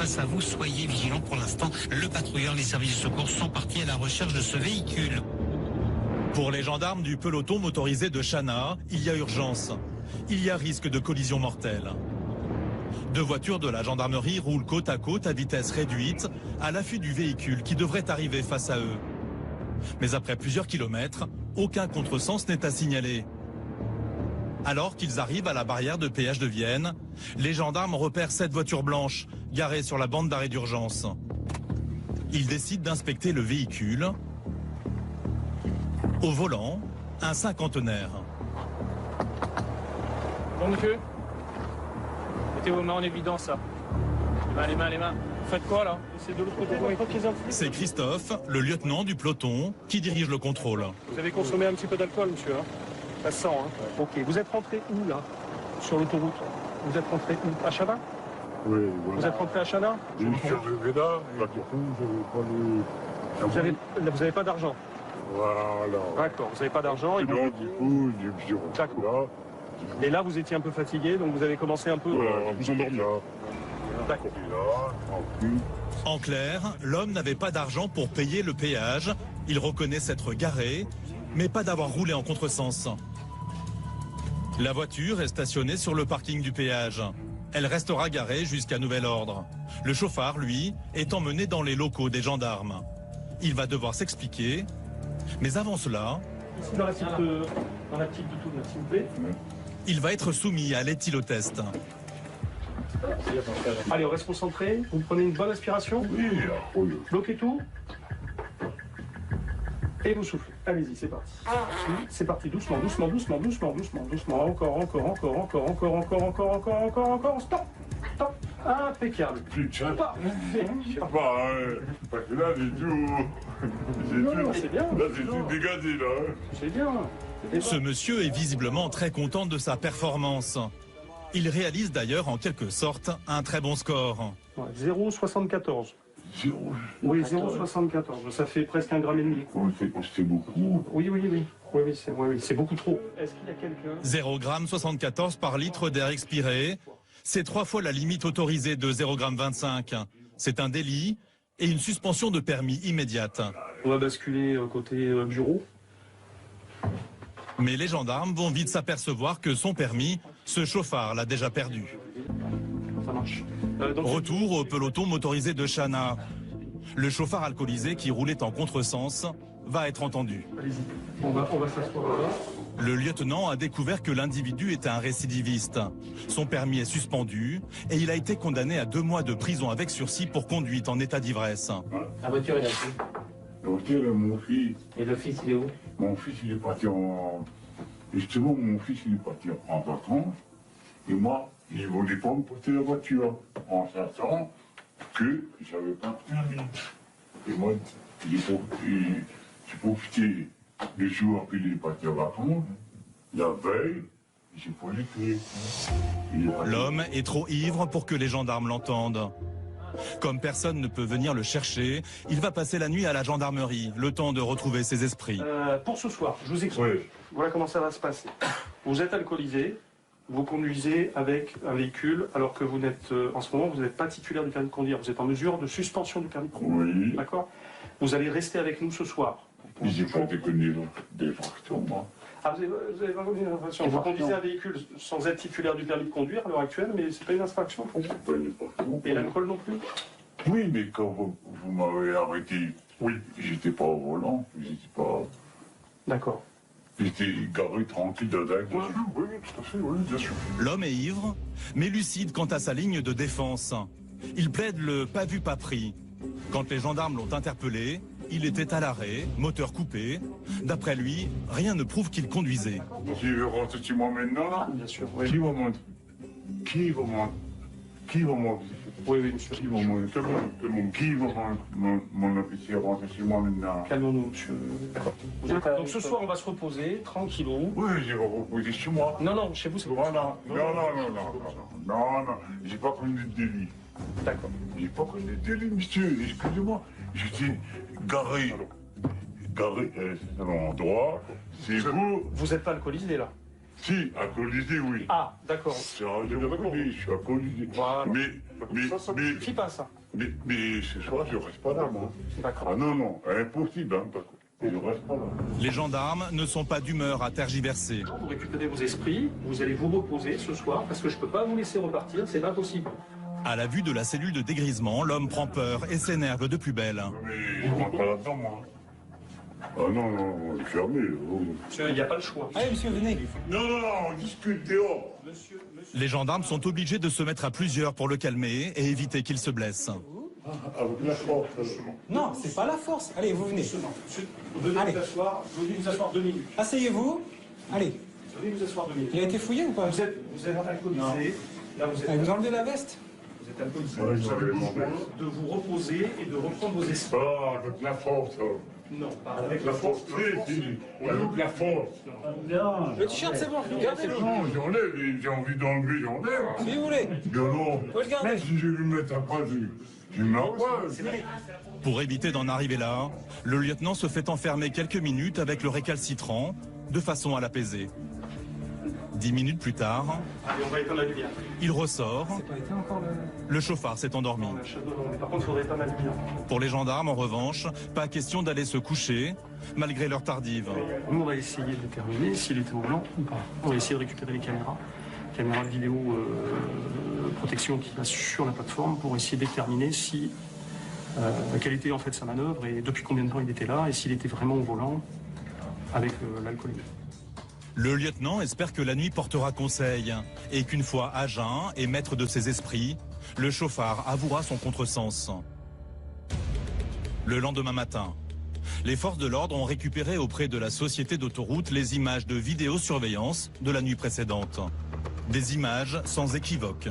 face à vous. Soyez vigilants pour l'instant. Le patrouilleur, les services de secours sont partis à la recherche de ce véhicule. Pour les gendarmes du peloton motorisé de Chana, il y a urgence. Il y a risque de collision mortelle. Deux voitures de la gendarmerie roulent côte à côte à vitesse réduite, à l'affût du véhicule qui devrait arriver face à eux. Mais après plusieurs kilomètres, aucun contresens n'est à signaler. Alors qu'ils arrivent à la barrière de péage de Vienne, les gendarmes repèrent 7 voitures blanches garées sur la bande d'arrêt d'urgence. Ils décident d'inspecter le véhicule. Au volant, un cinquantenaire. Bon monsieur, mettez vos mains en évidence là. Les mains, les mains. Vous faites quoi là? C'est de l'autre côté. C'est Christophe, le lieutenant du peloton, qui dirige le contrôle. Vous avez consommé un petit peu d'alcool monsieur, hein? Ça se sent, hein? Ok, vous êtes rentré où là? Sur l'autoroute? Vous êtes rentré où? À Chana? Oui, voilà. Vous êtes rentré à Chana? Je suis arrivé là, et du coup, Vous n'avez pas d'argent? Voilà. D'accord, vous n'avez pas d'argent. Et donc, du coup, je suis rentré là. Et là, vous étiez un peu fatigué, donc vous avez commencé un peu... Voilà, vous endormir. D'accord. Là, tranquille. En clair, l'homme n'avait pas d'argent pour payer le péage. Il reconnaît s'être garé, mais pas d'avoir roulé en contresens. La voiture est stationnée sur le parking du péage. Elle restera garée jusqu'à nouvel ordre. Le chauffard, lui, est emmené dans les locaux des gendarmes. Il va devoir s'expliquer, mais avant cela, Ici, dans la petite de tout, s'il vous plaît. il va être soumis à l'éthylotest. Allez, on reste concentré. Vous prenez une bonne aspiration. Oui. Bloquez tout. Et vous soufflez. Allez-y, c'est parti. C'est parti, doucement. Encore. Stop. Impeccable. Putain. Parfait. Parce que là, j'ai tout... C'est bien. Là, j'ai tout dégagé, là. C'est bien. Ce monsieur est visiblement très content de sa performance. Il réalise d'ailleurs en quelque sorte un très bon score. 0,74. Oui, 0,74. Ça fait presque 1,5 g. C'est beaucoup. Oui, c'est beaucoup trop. Est-ce qu'il y a quelqu'un... 0,74 par litre d'air expiré. C'est 3 fois la limite autorisée de 0,25 g. C'est un délit et une suspension de permis immédiate. On va basculer côté bureau. Mais les gendarmes vont vite s'apercevoir que son permis, ce chauffard l'a déjà perdu. Ça marche. Retour au peloton motorisé de Chana. Le chauffard alcoolisé qui roulait en contresens va être entendu. Allez-y, on va s'asseoir là. Le lieutenant a découvert que l'individu était un récidiviste. Son permis est suspendu et il a été condamné à 2 mois de prison avec sursis pour conduite en état d'ivresse. La voiture, il a pris. La voiture, mon fils... Et le fils, il est où? Mon fils, il est parti en... Justement, mon fils, il est parti en vacances. Et moi, il ne voulait pas me porter la voiture. En sachant que j'avais pas de permis. Et moi, j'ai profité le jour qu'il est parti en vacances. La veille, j'ai pas les clés. L'homme est trop ivre pour que les gendarmes l'entendent. Comme personne ne peut venir le chercher, il va passer la nuit à la gendarmerie, le temps de retrouver ses esprits. Pour ce soir, je vous explique. Oui. Voilà comment ça va se passer. Vous êtes alcoolisé, vous conduisez avec un véhicule, alors que vous n'êtes, en ce moment, vous n'êtes pas titulaire du permis de conduire. Vous êtes en mesure de suspension du permis de conduire. Oui. D'accord? Vous allez rester avec nous ce soir. J'ai pas déconné des fractions, moi. Ah, vous avez pas commis une infraction. Vous conduisez un véhicule sans être titulaire du permis de conduire à l'heure actuelle, mais c'est pas une infraction pour vous. C'est pas une infraction. Et l'alcool non plus? Oui, mais quand vous m'avez arrêté, oui, j'étais pas au volant, j'étais pas... D'accord. J'étais garé tranquille dans la voiture. Oui, tout à fait, oui, bien sûr. L'homme est ivre, mais lucide quant à sa ligne de défense. Il plaide le pas vu, pas pris. Quand les gendarmes l'ont interpellé, il était à l'arrêt, moteur coupé. D'après lui, rien ne prouve qu'il conduisait. Si je rentre chez moi maintenant, Bien sûr, oui. qui va monter? Qui va monter? Oui, monsieur. Qui va monter? Qui va mon officier rentrer chez moi maintenant? Calmons-nous, monsieur. Donc ce soir, on va se reposer, tranquillou. Oui, je vais reposer chez moi. Non, chez vous, c'est Voilà. Non, j'ai pas connu de délit. D'accord. J'ai pas connu de délit, monsieur, excusez-moi. J'étais garé, c'est un endroit, c'est vous. Vous n'êtes pas alcoolisé, là? Si, alcoolisé, oui. Ah, d'accord. C'est un de je suis alcoolisé. Voilà. Mais Ça ne suffit pas, ça. Mais ce soir, je reste pas là, moi. D'accord. Ah non, impossible, hein, parce que je reste pas là. Les gendarmes ne sont pas d'humeur à tergiverser. Vous récupérez vos esprits, vous allez vous reposer ce soir, parce que je ne peux pas vous laisser repartir, c'est pas possible. À la vue de la cellule de dégrisement, l'homme prend peur et s'énerve de plus belle. Mais je rentre pas là-dedans, moi. Ah non, fermé. Oh. Monsieur, il n'y a pas le choix. Allez, monsieur, venez. Non, on discute dehors. Les gendarmes sont obligés de se mettre à plusieurs pour le calmer et éviter qu'il se blesse. Avec la force. Non, c'est pas la force. Allez, vous venez. Monsieur, venez Allez. vous asseoir 2 minutes. Asseyez-vous. Allez. Venez vous asseoir 2 minutes. Il a été fouillé ou pas? Vous êtes alcoolisé. Là, vous êtes, Allez, vous enlevez la veste. vous êtes alcoolisé. Ouais, Vous avez j'avais besoin demandé. de vous reposer et de reprendre vos esprits. Ah, avec la force. Non, pas Avec la force. Avec la force. Le t-shirt, c'est bon. Gardez-le. Non, j'enlève. J'ai envie d'enlever, j'enlève. Si vous voulez. Non. Vous le gardez. Si je vais le mettre après, je me mets pas. Pour éviter d'en arriver là, le lieutenant se fait enfermer quelques minutes avec le récalcitrant, de façon à l'apaiser. 10 minutes plus tard, Allez, on va éteindre la lumière. il ressort, C'est pas été encore le chauffard s'est endormi. Non, mais par contre, il faudrait éteindre la lumière. Pour les gendarmes, en revanche, pas question d'aller se coucher, malgré l'heure tardive. Nous, on va essayer de déterminer s'il était au blanc ou pas. On va essayer de récupérer les caméras de vidéo protection qui va sur la plateforme pour essayer de déterminer si quelle était en fait sa manœuvre et depuis combien de temps il était là et s'il était vraiment au volant avec l'alcoolémie. Le lieutenant espère que la nuit portera conseil et qu'une fois à jeun et maître de ses esprits, le chauffard avouera son contresens. Le lendemain matin, les forces de l'ordre ont récupéré auprès de la société d'autoroute les images de vidéosurveillance de la nuit précédente. Des images sans équivoque.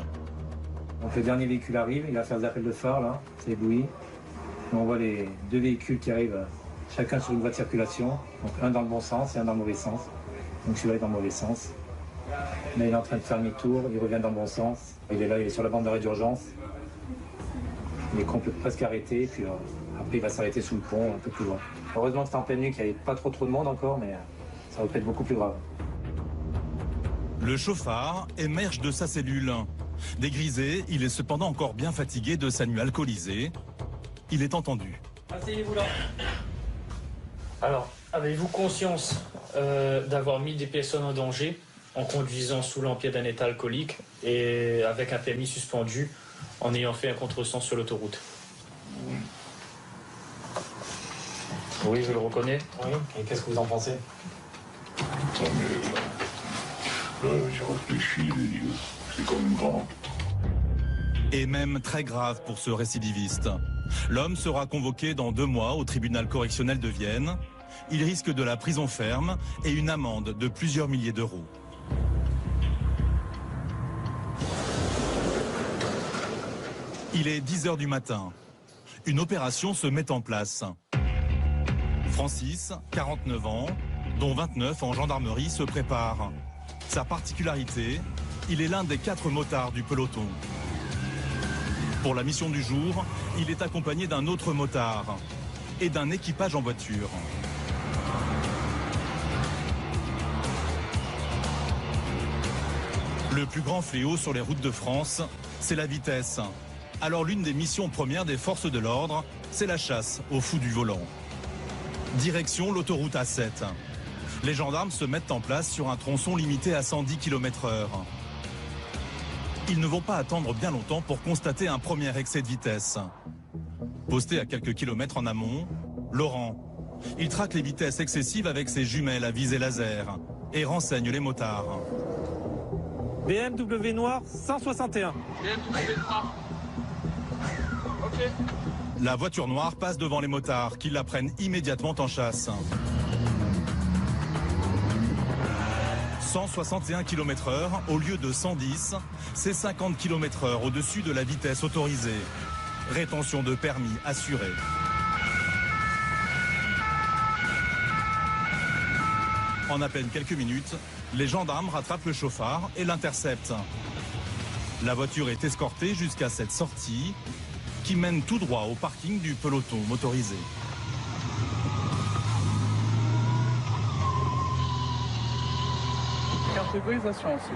Donc le dernier véhicule arrive, il va faire des appels de phare là, c'est ébloui. Et on voit les 2 véhicules qui arrivent chacun sur une voie de circulation, donc un dans le bon sens et un dans le mauvais sens. Donc celui-là est dans le mauvais sens. Là il est en train de faire demi-tour, il revient dans le bon sens. Il est là, il est sur la bande d'arrêt d'urgence. Il est presque arrêté, puis après il va s'arrêter sous le pont un peu plus loin. Heureusement que c'était en pleine nuit, qu'il n'y avait pas trop de monde encore, mais ça aurait pu être beaucoup plus grave. Le chauffard émerge de sa cellule. Dégrisé, il est cependant encore bien fatigué de sa nuit alcoolisée. Il est entendu. Asseyez-vous là. Alors, avez-vous conscience d'avoir mis des personnes en danger en conduisant sous l'empire d'un état alcoolique et avec un permis suspendu en ayant fait un contresens sur l'autoroute? Oui, je le reconnais. Oui. Et qu'est-ce que vous en pensez? J'ai réfléchi, c'est comme grand. Et même très grave pour ce récidiviste. L'homme sera convoqué dans 2 mois au tribunal correctionnel de Vienne. Il risque de la prison ferme et une amende de plusieurs milliers d'euros. Il est 10 h du matin. Une opération se met en place. Francis, 49 ans, dont 29 en gendarmerie, se prépare. Sa particularité, il est l'un des 4 motards du peloton. Pour la mission du jour, il est accompagné d'un autre motard et d'un équipage en voiture. Le plus grand fléau sur les routes de France, c'est la vitesse. Alors l'une des missions premières des forces de l'ordre, c'est la chasse aux fous du volant. Direction l'autoroute A7. Les gendarmes se mettent en place sur un tronçon limité à 110 km/h. Ils ne vont pas attendre bien longtemps pour constater un premier excès de vitesse. Posté à quelques kilomètres en amont, Laurent. Il traque les vitesses excessives avec ses jumelles à visée laser et renseigne les motards. BMW noir 161. BMW noir. Ok. La voiture noire passe devant les motards qui la prennent immédiatement en chasse. 161 km/h au lieu de 110, c'est 50 km/h au-dessus de la vitesse autorisée. Rétention de permis assurée. En à peine quelques minutes, les gendarmes rattrapent le chauffard et l'interceptent. La voiture est escortée jusqu'à cette sortie qui mène tout droit au parking du peloton motorisé. sécurisation aussi.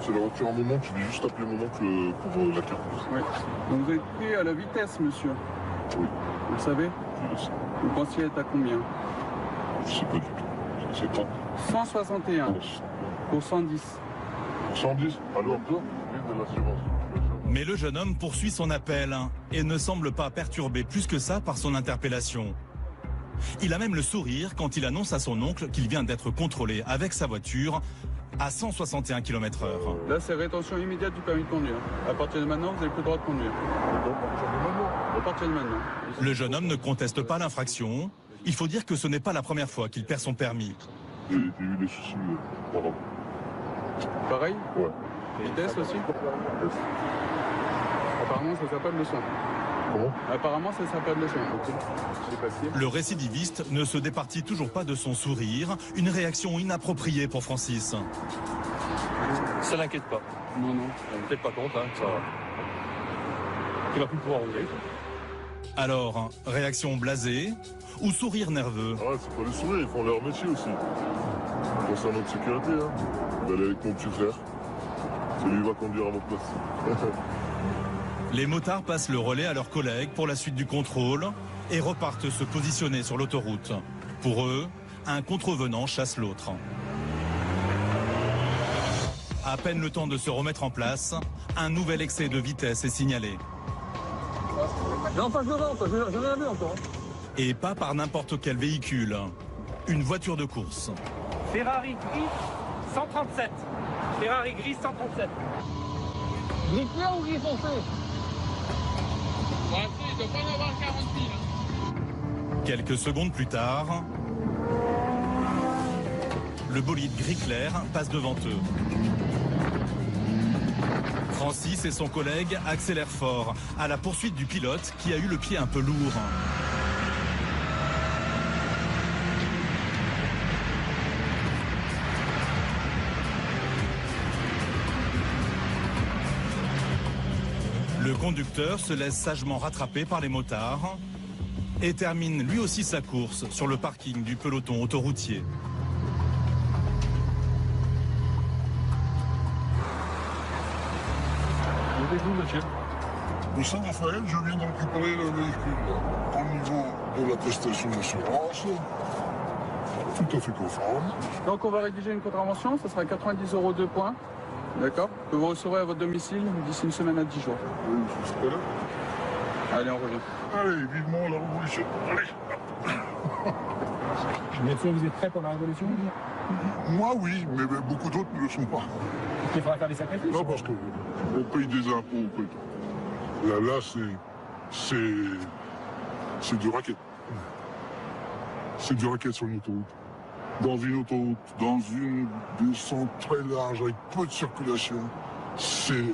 C'est la voiture à mon oncle, je vais juste appeler mon oncle pour la carte. Oui. Donc vous êtes pris à la vitesse, monsieur? Oui. Vous le savez? Je le sais. Vous pensiez être à combien? Je sais pas du tout. Je sais pas. 161 pour 110. 110 alors de l'assurance. Mais le jeune homme poursuit son appel et ne semble pas perturbé plus que ça par son interpellation. Il a même le sourire quand il annonce à son oncle qu'il vient d'être contrôlé avec sa voiture à 161 km/h. Là, c'est rétention immédiate du permis de conduire. À partir de maintenant, vous n'avez plus le droit de conduire. À partir de maintenant. Le jeune homme ne conteste pas l'infraction. Il faut dire que ce n'est pas la première fois qu'il perd son permis. J'ai eu des soucis pendant. Pareil? Ouais. Vitesse aussi? Apparemment, ça s'appelle le son. Comment? Apparemment, ça s'appelle le son. Le récidiviste ne se départit toujours pas de son sourire, une réaction inappropriée pour Francis. Ça l'inquiète pas. Non, non. Peut-être pas compte, ça. Il va plus pouvoir rouler. Alors, réaction blasée ou sourire nerveux? Ah, c'est pas les sourires, ils font leur métier aussi. Bon, c'est notre sécurité, hein. On va aller avec mon petit frère. C'est lui qui va conduire à notre place. Les motards passent le relais à leurs collègues pour la suite du contrôle et repartent se positionner sur l'autoroute. Pour eux, un contrevenant chasse l'autre. À peine le temps de se remettre en place, un nouvel excès de vitesse est signalé. Non, passe devant, j'en ai vu encore. Et pas par n'importe quel véhicule. Une voiture de course. Ferrari gris 137. Ferrari gris 137. Gris clair ou gris foncé? Il doit pas en avoir 40 000. Quelques secondes plus tard, le bolide gris clair passe devant eux. Francis et son collègue accélèrent fort à la poursuite du pilote qui a eu le pied un peu lourd. Le conducteur se laisse sagement rattraper par les motards et termine lui aussi sa course sur le parking du peloton autoroutier. Où êtes-vous, monsieur? De Saint-Raphaël, je viens de récupérer le véhicule. Au niveau de l'attestation d'assurance, tout à fait conforme. Donc, on va rédiger une contravention. Ça sera 90 € 2 points. D'accord? Que vous recevrez à votre domicile d'ici une semaine à 10 jours. Oui, jusqu'à là. Allez, on revient. Allez, vivement la révolution. Allez. Bien sûr, vous êtes prêts pour la révolution? Moi, oui, mais beaucoup d'autres ne le sont pas. Il faudra faire des sacrifices. Non, parce qu'on paye des impôts. Là, c'est du racket. C'est du racket sur une autoroute. Dans une autoroute, dans une descente très large, avec peu de circulation,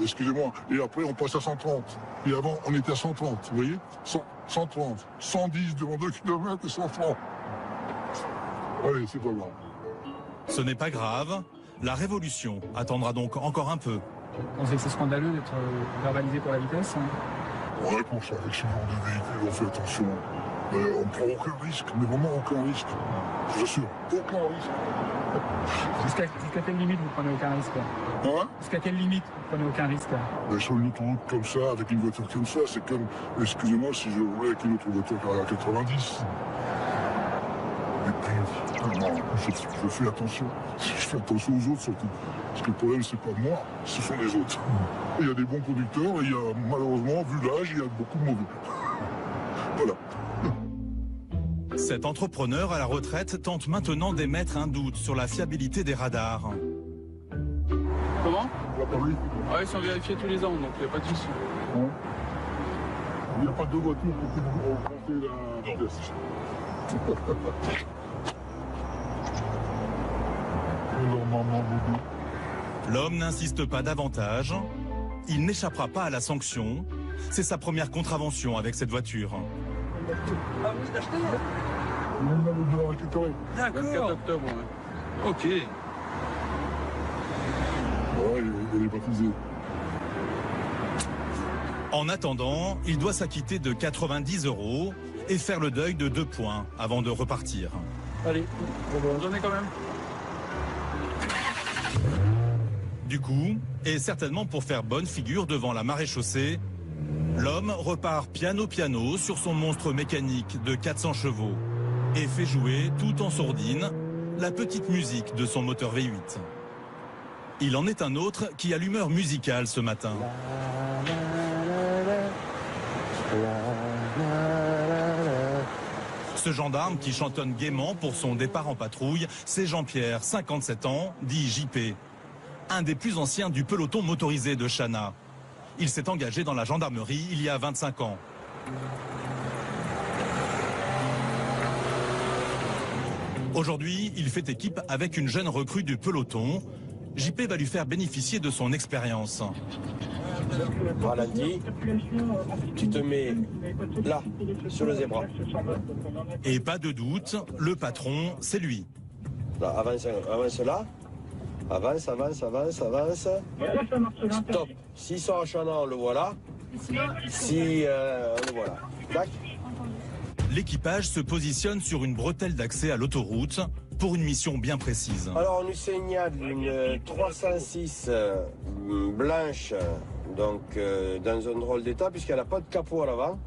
excusez-moi, et après on passe à 130. Et avant, on était à 130, vous voyez 130, 110 devant 2 km et 130. Allez, c'est pas grave. Ce n'est pas grave, la révolution attendra donc encore un peu. Vous pensez que c'est scandaleux d'être verbalisé pour la vitesse? Ouais, pour ça, avec ce genre de véhicule, on fait attention. On ne prend aucun risque, mais vraiment aucun risque. Je vous assure, aucun risque. Jusqu'à quelle limite vous prenez aucun risque? Hein? Jusqu'à quelle limite vous prenez aucun risque? Ben, sur une autoroute comme ça, avec une voiture comme ça, c'est comme, excusez-moi, si je roulais avec une autre voiture à 90. Et puis, non, je fais attention. Je fais attention aux autres surtout. Parce que le problème, c'est pas moi, ce sont les autres. Et il y a des bons conducteurs et il y a, malheureusement, vu l'âge, il y a beaucoup de mauvais. Voilà. Cet entrepreneur à la retraite tente maintenant d'émettre un doute sur la fiabilité des radars. Comment? Oui. Ah, ils sont vérifiés tous les ans, donc il n'y a pas de souci. Bon. Il n'y a pas de voiture pour augmenter la vitesse. L'homme n'insiste pas davantage. Il n'échappera pas à la sanction. C'est sa première contravention avec cette voiture. Ah, vous l'achetez? On va récupérer. 24 octobre, ouais. Ok. Ouais, il est baptisé. En attendant, il doit s'acquitter de 90 € et faire le deuil de 2 points avant de repartir. Allez, Bonne journée quand même. Du coup, et certainement pour faire bonne figure devant la maréchaussée, l'homme repart piano sur son monstre mécanique de 400 chevaux et fait jouer, tout en sourdine, la petite musique de son moteur V8. Il en est un autre qui a l'humeur musicale ce matin. Ce gendarme qui chantonne gaiement pour son départ en patrouille, c'est Jean-Pierre, 57 ans, dit JP. Un des plus anciens du peloton motorisé de Chana. Il s'est engagé dans la gendarmerie il y a 25 ans. Aujourd'hui, il fait équipe avec une jeune recrue du peloton. JP va lui faire bénéficier de son expérience. Ralenti, tu te mets là, sur le zébra. Et pas de doute, le patron, c'est lui. Là, avance là. Avance. Stop. S'ils sont à Chana, on le voit là. Si on le voit là. Tac. L'équipage se positionne sur une bretelle d'accès à l'autoroute pour une mission bien précise. Alors on nous signale une 306 blanche, donc dans un drôle d'état puisqu'elle n'a pas de capot à l'avant.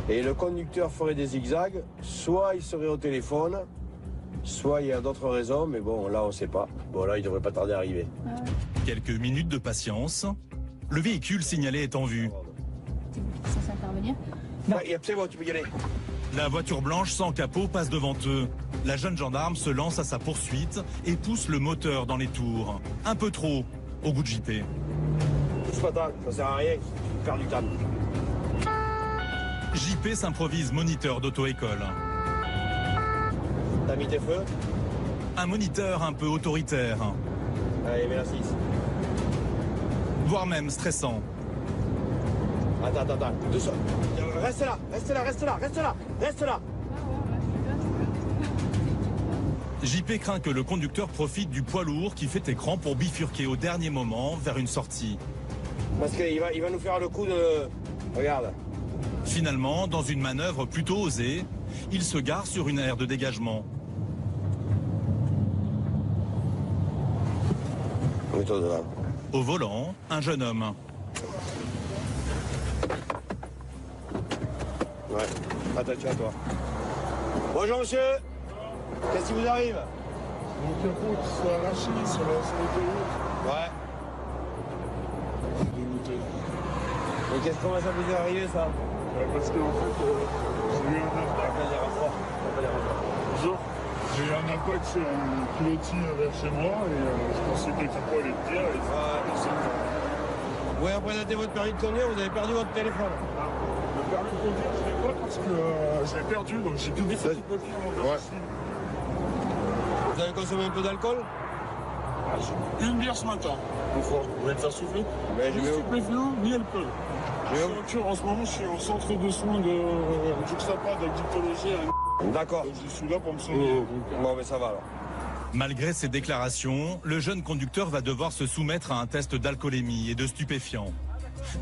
Et le conducteur ferait des zigzags, soit il serait au téléphone, soit il y a d'autres raisons, mais bon là on ne sait pas. Bon là il devrait pas tarder à arriver. Quelques minutes de patience, le véhicule signalé est en vue. C'est censé intervenir ? Non, c'est bon, tu peux y aller. La voiture blanche sans capot passe devant eux. La jeune gendarme se lance à sa poursuite et pousse le moteur dans les tours. Un peu trop, au goût de JP. Pousse pas tant, ça sert à rien, tu perds du temps. JP s'improvise moniteur d'auto-école. T'as mis tes feux? Un moniteur un peu autoritaire. Allez, mets la 6. Voire même stressant. Attends. Doucement. Reste là. JP craint que le conducteur profite du poids lourd qui fait écran pour bifurquer au dernier moment vers une sortie. Parce qu'il va nous faire le coup de... Regarde. Finalement, dans une manœuvre plutôt osée, il se gare sur une aire de dégagement. Mets-toi devant. Au volant, un jeune homme. Ouais, attention à toi. Bonjour monsieur. Qu'est-ce qui vous arrive? Mon capot qui soit arraché sur l'autoroute. Ouais. Dégoûté. Mais comment ça vous est arrivé ça? Parce qu'en fait, j'ai eu un impact. Bonjour. J'ai eu un impact sur un pilotis vers chez moi et je pensais que le capot allait te dire. Vous pouvez représenter votre permis de conduire, vous avez perdu votre téléphone. Le permis de conduire, je l'ai pas parce que j'ai perdu, donc j'ai que des petits papiers dans mon dossier. Vous avez consommé un peu d'alcool? Une bière ce matin. Pourquoi? Vous voulez te faire souffler? Ni stupéfiant, ni alcool. En ce moment, je suis au centre de soins de Juxtapad, d'addictologie. D'accord. Je suis là pour me soigner. Bon, mais ça va alors. Malgré ces déclarations, le jeune conducteur va devoir se soumettre à un test d'alcoolémie et de stupéfiants.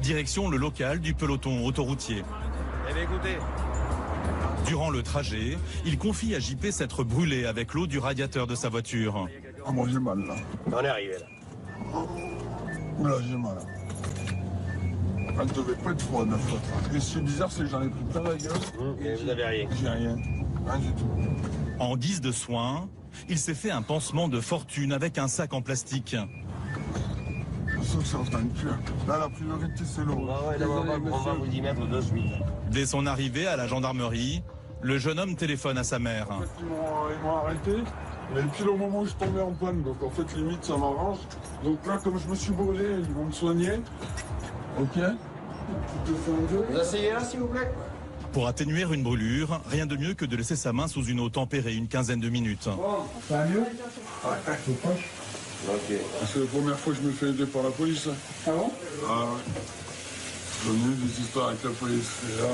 Direction le local du peloton autoroutier. Eh bien, écoutez. Durant le trajet, il confie à JP s'être brûlé avec l'eau du radiateur de sa voiture. Ah, moi j'ai mal là. On est arrivé là. Là j'ai mal. Elle devait pas être froide la flotte. Et ce qui est bizarre, c'est que j'en ai pris plein la gueule. Et vous avez rien? J'ai rien. Rien du tout. En guise de soin, il s'est fait un pansement de fortune avec un sac en plastique. Ça, c'est en train de cuire. Là, la priorité, c'est l'eau. Ah ouais, on va vous y mettre de suite. Dès son arrivée à la gendarmerie, le jeune homme téléphone à sa mère. En fait, ils m'ont arrêté. Et pile au moment où je tombais en panne, donc en fait, limite, ça m'arrange. Donc là, comme je me suis brûlé, ils vont me soigner. Ok. Vous asseyez là, s'il vous plaît. Pour atténuer une brûlure, rien de mieux que de laisser sa main sous une eau tempérée une quinzaine de minutes. Ça va mieux? Ouais, c'est proche. Ok. C'est la première fois que je me fais aider par la police. Ah bon? Ah ouais. J'en ai eu des histoires avec la police. Et là...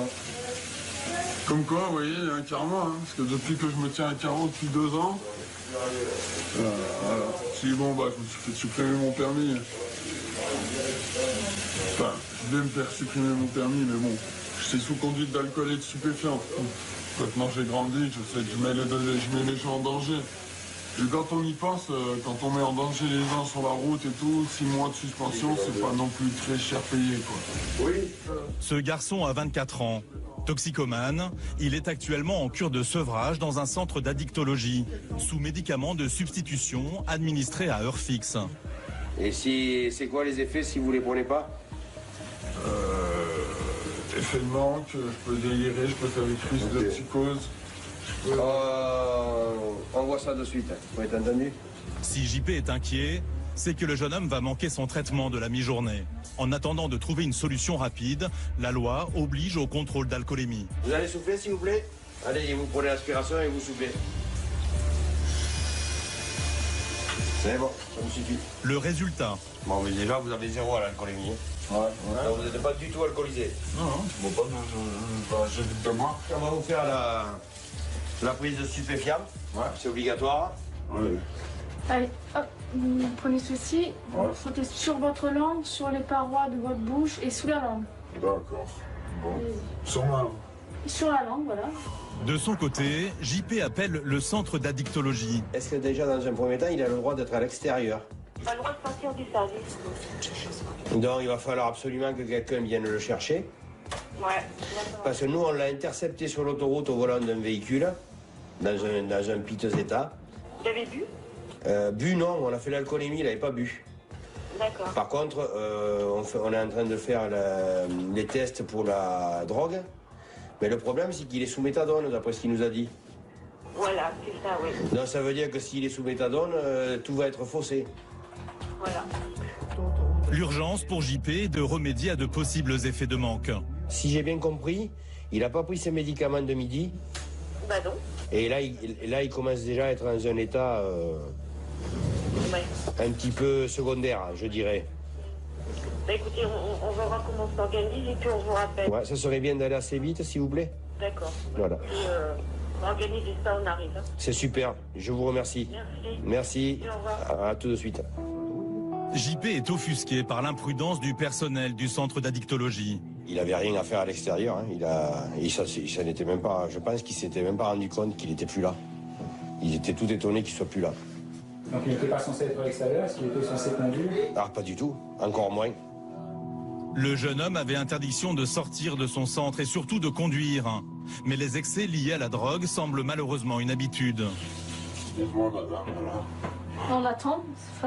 Comme quoi, vous voyez, il y a un karma. Hein, parce que depuis que je me tiens à carreau depuis 2 ans, voilà. Je dis bon, bah, je me suis fait supprimer mon permis. Enfin, je vais me faire supprimer mon permis, mais bon, j'étais sous conduite d'alcool et de stupéfiants. Maintenant j'ai grandi, je sais que je mets les gens en danger. Et quand on y pense, quand on met en danger les gens sur la route et tout, 6 mois de suspension, c'est pas non plus très cher payé, quoi. Oui. Ce garçon a 24 ans. Toxicomane, il est actuellement en cure de sevrage dans un centre d'addictologie, sous médicaments de substitution administrés à heure fixe. Et c'est quoi les effets si vous les prenez pas? Effet de manque, je peux délirer, je peux faire des crises de psychose. On voit ça de suite, vous êtes entendu? Si JP est inquiet, c'est que le jeune homme va manquer son traitement de la mi-journée. En attendant de trouver une solution rapide, la loi oblige au contrôle d'alcoolémie. Vous allez souffler s'il vous plaît? Allez, vous prenez l'aspiration et vous soufflez. C'est bon, ça me suffit. Le résultat. Bon, mais déjà, vous avez 0 à l'alcoolémie. Ouais. Donc, vous n'êtes pas du tout alcoolisé. Non, bon, pas, j'évite de moi. On va vous faire la prise de stupéfiants. Ouais. C'est obligatoire. Ouais. Allez, hop, vous prenez ceci, Ouais. vous frottez sur votre langue, sur les parois de votre bouche et sous la langue. D'accord. Bon. Sur ma... Sur la langue, voilà. De son côté, JP appelle le centre d'addictologie. Est-ce que déjà, dans un premier temps, il a le droit d'être à l'extérieur? Pas le droit de sortir du service. Donc, il va falloir absolument que quelqu'un vienne le chercher. Ouais, d'accord. Parce que nous, on l'a intercepté sur l'autoroute au volant d'un véhicule, dans un piteux état. Vous avez bu? Bu, non, on a fait l'alcoolémie, il n'avait pas bu. D'accord. Par contre, on est en train de faire les tests pour la drogue. Mais le problème, c'est qu'il est sous méthadone, d'après ce qu'il nous a dit. Voilà, c'est ça, oui. Donc ça veut dire que s'il est sous méthadone, tout va être faussé. Voilà. L'urgence pour JP est de remédier à de possibles effets de manque. Si j'ai bien compris, il n'a pas pris ses médicaments de midi. Bah non. Et là, il commence déjà à être dans un état Ouais. un petit peu secondaire, je dirais. Bah écoutez, on va voir comment on s'organise et puis on vous rappelle. Ouais, ça serait bien d'aller assez vite, s'il vous plaît. D'accord. Voilà. On organise ça, on arrive. Hein. C'est super, je vous remercie. Merci. Merci. Et au revoir. À tout de suite. JP est offusqué par l'imprudence du personnel du centre d'addictologie. Il avait rien à faire à l'extérieur. Hein. Ça n'était même pas. Je pense qu'il s'était même pas rendu compte qu'il était plus là. Il était tout étonné qu'il soit plus là. Donc il n'était pas censé être à l'extérieur, est-ce qu'il était censé conduire? Ah, pas du tout. Encore moins. Le jeune homme avait interdiction de sortir de son centre et surtout de conduire. Mais les excès liés à la drogue semblent malheureusement une habitude. Excuse-moi, madame, voilà. On attend,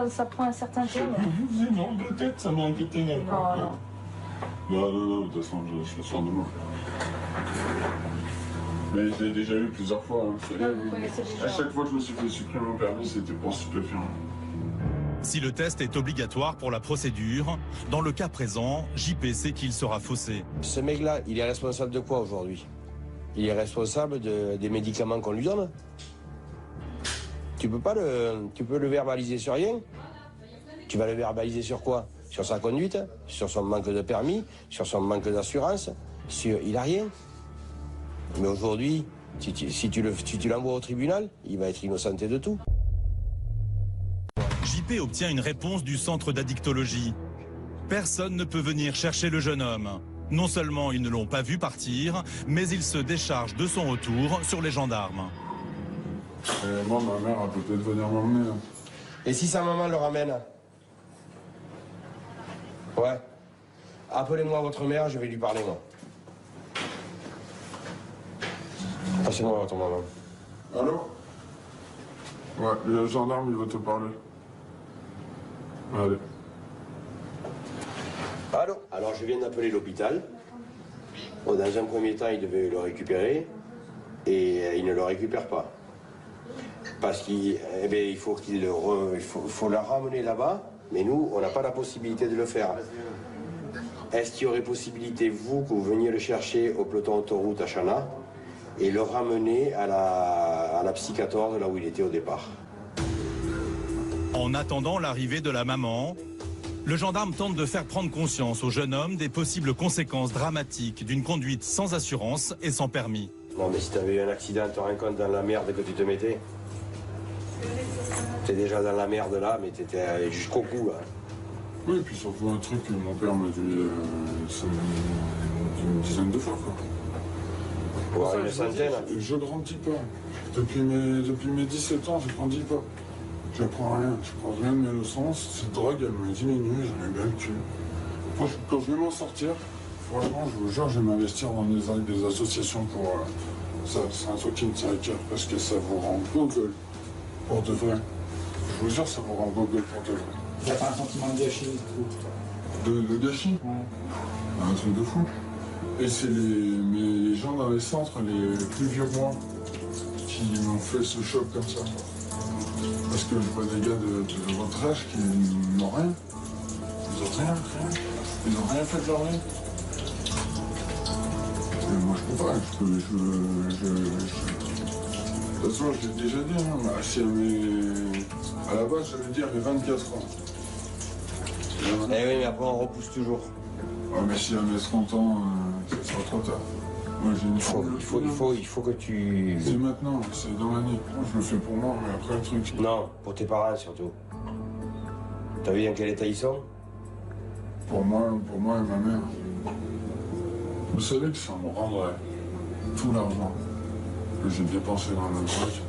ça prend un certain temps. Je vous dis non, peut-être, ça m'a inquiété un peu. Oh, non. Non, de toute façon, je le sens de moi. Mais je l'ai déjà eu plusieurs fois. Hein. Vous connaissez déjà. À chaque fois que je me suis fait supprimer mon permis, c'était pour stupéfiant. Si le test est obligatoire pour la procédure, dans le cas présent, JP sait qu'il sera faussé. Ce mec-là, il est responsable de quoi aujourd'hui? Il est responsable des médicaments qu'on lui donne. Tu peux le verbaliser sur rien. Tu vas le verbaliser sur quoi? Sur sa conduite, sur son manque de permis, sur son manque d'assurance, il a rien. Mais aujourd'hui, si tu l'envoies au tribunal, il va être innocenté de tout. JP obtient une réponse du centre d'addictologie. Personne ne peut venir chercher le jeune homme. Non seulement ils ne l'ont pas vu partir, mais il se décharge de son retour sur les gendarmes. Moi, ma mère, elle peut peut-être venir m'emmener. Hein. Et si sa maman le ramène? Ouais. Appelez-moi votre mère, je vais lui parler, moi. Passez-moi votre maman. Allô? Ouais, le gendarme, il veut te parler. Allez. Allô? Alors, je viens d'appeler l'hôpital. Bon, dans un premier temps, il devait le récupérer. Et il ne le récupère pas. Parce qu'il faut la ramener là-bas. Mais nous, on n'a pas la possibilité de le faire. Est-ce qu'il y aurait possibilité, vous, que vous veniez le chercher au peloton autoroute à Chana et le ramener à la Psy 14, là où il était au départ? En attendant l'arrivée de la maman, le gendarme tente de faire prendre conscience au jeune homme des possibles conséquences dramatiques d'une conduite sans assurance et sans permis. Non, mais si tu avais eu un accident, tu te rends compte dans la merde que tu te mettais? T'es déjà dans la merde là, mais t'étais jusqu'au cou là. Oui, et puis surtout un truc que mon père m'a dit une dizaine de fois, quoi. Pour ça, une centaine. Je grandis pas. Depuis mes 17 ans, je grandis pas. Je prends rien. Je prends rien de mes leçons. Cette drogue, elle me diminue, j'en ai bien le cul. Moi, quand je vais m'en sortir, franchement, je vous jure, je vais m'investir dans des associations pour ça. C'est un truc qui me tient à cœur parce que ça vous rend gogol pour de vrai. Je vous jure, ça vous rend gogol pour de vrai. Il n'y a pas un sentiment de gâchis de gâchis? Ouais. Un truc de fou. Et c'est les gens dans les centres, les plus vieux que moi, qui m'ont fait ce choc comme ça. Parce que je vois des gars de votre âge qui n'ont rien. Ils n'ont rien. Ils n'ont rien fait de leur vie. Et moi, je peux pas. De toute façon, je l'ai déjà dit. Hein, à la base, j'avais dit à mes 24 ans. Eh oui, mais après, on repousse toujours. Ouais, mais si à mes 30 ans, ça sera trop tard. Moi, j'ai une il faut que tu... C'est maintenant, c'est dans l'année. Je le fais pour moi, mais après le truc... Non, pour tes parents surtout. T'as vu dans quel état ils sont? Pour moi et ma mère. Vous savez que ça me rendrait tout l'argent que j'ai dépensé dans le truc.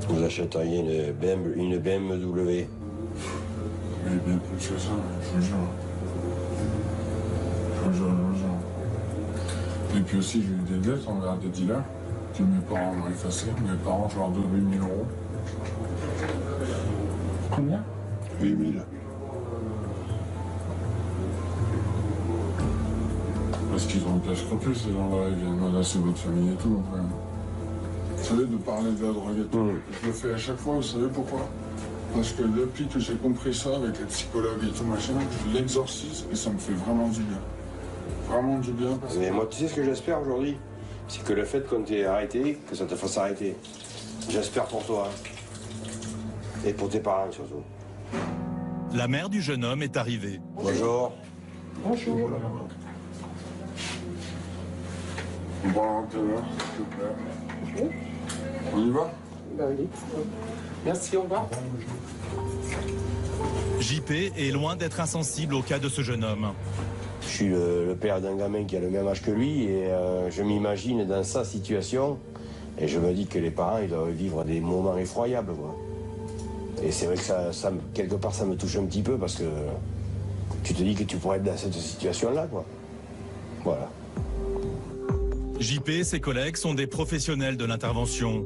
Vous achèteriez une BMW. Mais bien plus que ça, je vous jure. Je vous jure. Et puis aussi, j'ai eu des dettes envers des dealers que mes parents m'ont effacé. Mes parents, je leur dois 8 000 euros. Combien? 8 000. Parce qu'ils ont le cash complet, ces gens-là, ils viennent menacer votre famille et tout. Enfin. Vous savez, de parler de la drogue et tout, je le fais à chaque fois, vous savez pourquoi? Parce que depuis que j'ai compris ça avec les psychologues et tout machin, je l'exorcise et ça me fait vraiment du bien. Vraiment du bien. Mais moi, tu sais ce que j'espère aujourd'hui? C'est que le fait qu'on t'ait arrêté, que ça te fasse arrêter. J'espère pour toi. Et pour tes parents surtout. La mère du jeune homme est arrivée. Bonjour. Bonjour. Bon, tout à l'heure, s'il te plaît. On y va? Ben oui. Merci, au revoir. JP est loin d'être insensible au cas de ce jeune homme. Je suis le père d'un gamin qui a le même âge que lui et je m'imagine dans sa situation et je me dis que les parents ils doivent vivre des moments effroyables, quoi. Et c'est vrai que ça, quelque part ça me touche un petit peu parce que tu te dis que tu pourrais être dans cette situation-là, quoi. Voilà. JP et ses collègues sont des professionnels de l'intervention.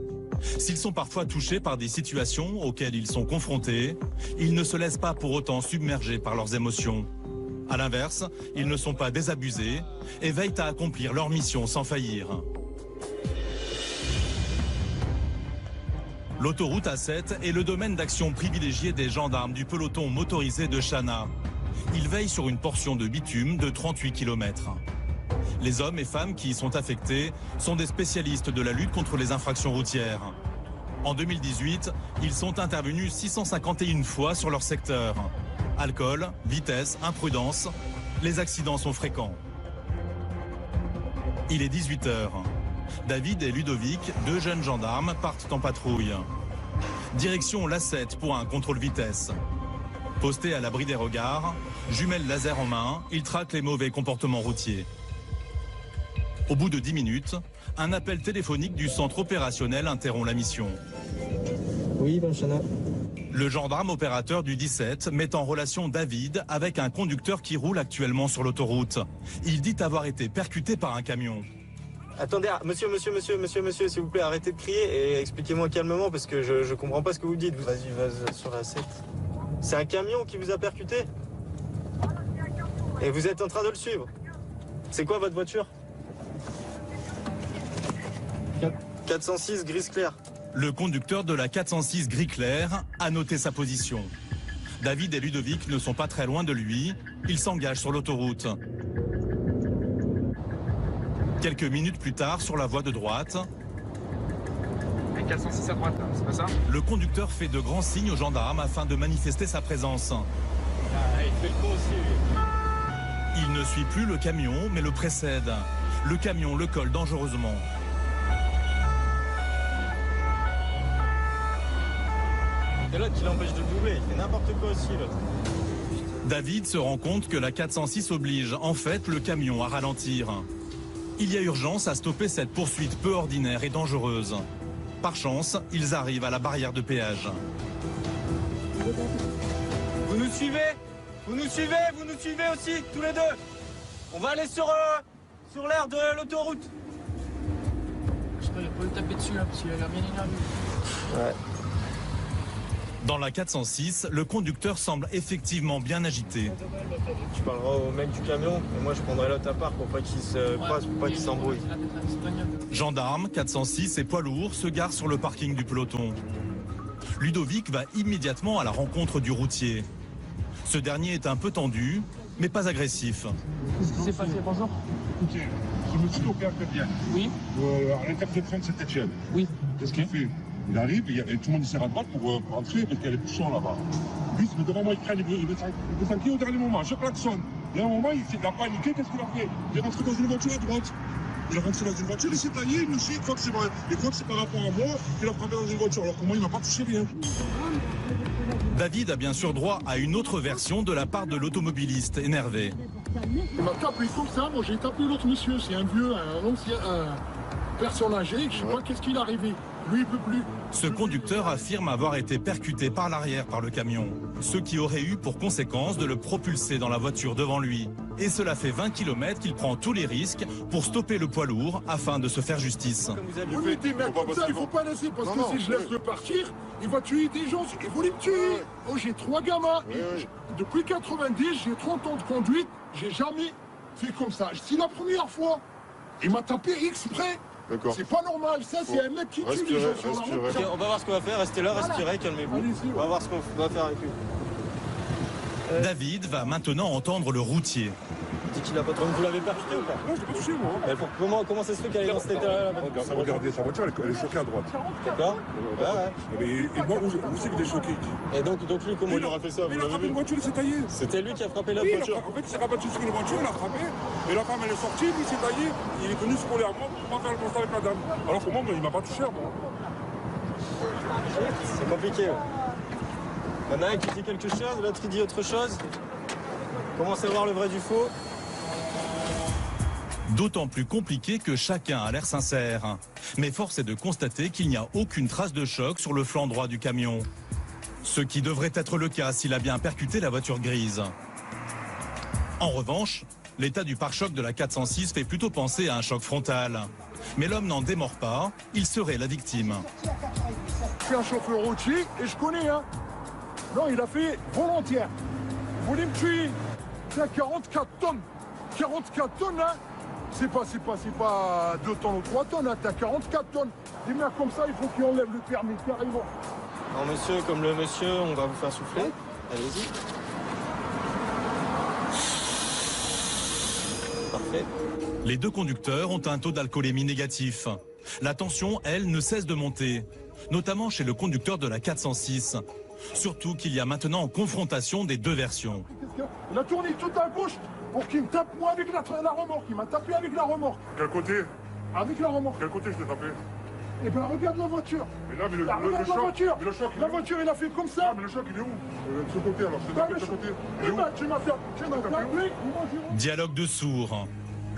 S'ils sont parfois touchés par des situations auxquelles ils sont confrontés, ils ne se laissent pas pour autant submerger par leurs émotions. À l'inverse, ils ne sont pas désabusés et veillent à accomplir leur mission sans faillir. L'autoroute A7 est le domaine d'action privilégié des gendarmes du peloton motorisé de Chana. Ils veillent sur une portion de bitume de 38 km. Les hommes et femmes qui y sont affectés sont des spécialistes de la lutte contre les infractions routières. En 2018, ils sont intervenus 651 fois sur leur secteur. Alcool, vitesse, imprudence, les accidents sont fréquents. Il est 18h. David et Ludovic, deux jeunes gendarmes, partent en patrouille. Direction l'A7 pour un contrôle vitesse. Postés à l'abri des regards, jumelles laser en main, ils traquent les mauvais comportements routiers. Au bout de 10 minutes, un appel téléphonique du centre opérationnel interrompt la mission. Oui, Benchana. Le gendarme opérateur du 17 met en relation David avec un conducteur qui roule actuellement sur l'autoroute. Il dit avoir été percuté par un camion. Attendez, monsieur, s'il vous plaît, arrêtez de crier et expliquez-moi calmement parce que je comprends pas ce que vous dites. Vas-y, vas sur la 7. C'est un camion qui vous a percuté? Et vous êtes en train de le suivre? C'est quoi votre voiture? 406 grise claire. Le conducteur de la 406 gris clair a noté sa position. David et Ludovic ne sont pas très loin de lui. Ils s'engagent sur l'autoroute. Quelques minutes plus tard, sur la voie de droite, 406 à droite, c'est pas ça? le conducteur fait de grands signes aux gendarmes afin de manifester sa présence. Il fait le con aussi. Il ne suit plus le camion, mais le précède. Le camion le colle dangereusement. Et l'autre qui l'empêche de doubler, il fait n'importe quoi aussi l'autre. David se rend compte que la 406 oblige en fait le camion à ralentir. Il y a urgence à stopper cette poursuite peu ordinaire et dangereuse. Par chance, ils arrivent à la barrière de péage. Vous nous suivez? Vous nous suivez? Vous nous suivez aussi, tous les deux? On va aller sur l'aire de l'autoroute. Je peux pas le taper dessus là, parce qu'il a l'air bien énervé. Ouais. Dans la 406, le conducteur semble effectivement bien agité. Tu parleras au mec du camion et moi je prendrai l'autre à part pour pas qu'il se croise, pour pas qu'il s'embrouille. Gendarmes, 406 et poids lourds se garent sur le parking du peloton. Ludovic va immédiatement à la rencontre du routier. Ce dernier est un peu tendu, mais pas agressif. Qu'est-ce qui s'est passé, bonjour? Écoutez, je me suis opéré bien. Oui. À l'intersection de Saint-Etienne. Oui. Qu'est-ce qu'il fait? Il arrive et tout le monde sert à droite pour rentrer parce qu'il y a les bouchons là-bas. Lui, c'est devant moi, il traîne, il veut s'enquiller au dernier moment. Je klaxonne. Et à un moment, il a paniqué, qu'est-ce qu'il a fait? Il est rentré dans une voiture à droite. Il est rentré dans une voiture, il s'est taillé, il me dit, il croit que c'est par rapport à moi qu'il a frappé dans une voiture. Alors que moi, il m'a pas touché rien. David a bien sûr droit à une autre version de la part de l'automobiliste énervé. Il m'a tapé comme ça, moi j'ai tapé l'autre monsieur, c'est un vieux, un ancien, un personne âgée, je sais pas qu'est-ce qu'il est arrivé. Lui, il peut plus. Ce conducteur affirme avoir été percuté par l'arrière par le camion, ce qui aurait eu pour conséquence de le propulser dans la voiture devant lui. Et cela fait 20 km qu'il prend tous les risques pour stopper le poids lourd afin de se faire justice. Vous me dites, mais comme ça, il faut pas laisser, parce que si je laisse le partir, il va tuer des gens, il voulait me tuer. Oh, j'ai 3 gamins, depuis 90, j'ai 30 ans de conduite, j'ai jamais fait comme ça. C'est la première fois. Il m'a tapé exprès. C'est pas normal, ça c'est un mec qui tue les gens sur la route. Okay, on va voir ce qu'on va faire, restez là, respirez, calmez-vous. On va voir ce qu'on va faire avec lui. David va maintenant entendre le routier. Dit qu'il a pas trop. Vous l'avez percuté ou pas? Non, je l'ai pas touché moi. Comment ça se fait qu'elle est dans cet état-là? Regardez, sa voiture, elle est choquée à droite. D'accord. Et moi, où c'est qu'il est choqué? Et donc lui, comment il aura fait ça? Il a frappé une voiture, il s'est taillé. C'était lui qui a frappé la voiture? En fait, il s'est rabattu sur une voiture, il a frappé. Et la femme, elle est sortie, lui, il s'est taillé. Il est venu se coller à moi pour pas faire le constat avec la dame. Alors que moi, il m'a pas touché à moi. C'est compliqué. Il y en a un qui dit quelque chose, l'autre qui dit autre chose. Commence à voir le vrai du faux. D'autant plus compliqué que chacun a l'air sincère. Mais force est de constater qu'il n'y a aucune trace de choc sur le flanc droit du camion. Ce qui devrait être le cas s'il a bien percuté la voiture grise. En revanche, l'état du pare-choc de la 406 fait plutôt penser à un choc frontal. Mais l'homme n'en démord pas, il serait la victime. Je suis un chauffeur routier et je connais, hein. Non, il a fait volontaire. Vous voulez me tuer? C'est 44 tonnes. 44 tonnes, hein. C'est pas 2 tonnes ou 3 tonnes, hein. T'as 44 tonnes. Des mecs comme ça, il faut qu'ils enlèvent le permis, carrément. Alors monsieur, comme le monsieur, on va vous faire souffler. Allez-y. Parfait. Les deux conducteurs ont un taux d'alcoolémie négatif. La tension, elle, ne cesse de monter, notamment chez le conducteur de la 406. Surtout qu'il y a maintenant confrontation des deux versions. Il a tourné tout à gauche pour qu'il me tape moi avec la remorque. Il m'a tapé avec la remorque. Quel côté? Avec la remorque. Quel côté je t'ai tapé? Eh ben regarde la voiture. Mais là, mais regarde la voiture. Mais le choc, la voiture, il a fait comme ça. Ah, mais le choc, il est où? De ce côté alors. Je t'ai tapé de ce côté. Il est où? Tu m'as tapé. Dialogue de sourds.